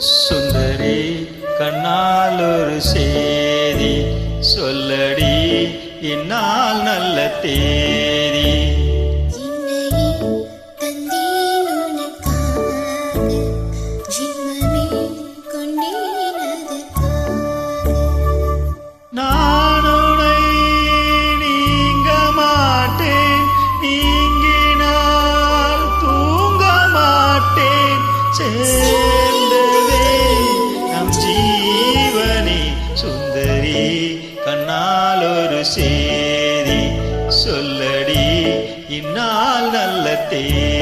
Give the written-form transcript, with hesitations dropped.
சுந்தரி கண்ணால் ஒரு சேதி சொல்லடி இந்நாள் நல்ல தேதி. நான் உன்னை நீங்க மாட்டேன், நீங்கினால் தூங்க மாட்டேன். சேர்ந்ததே நம் ஜீவனே சுந்தரி கண்ணால் ஒரு சேதி சொல்லடி இந்நாள் நல்ல தேதி.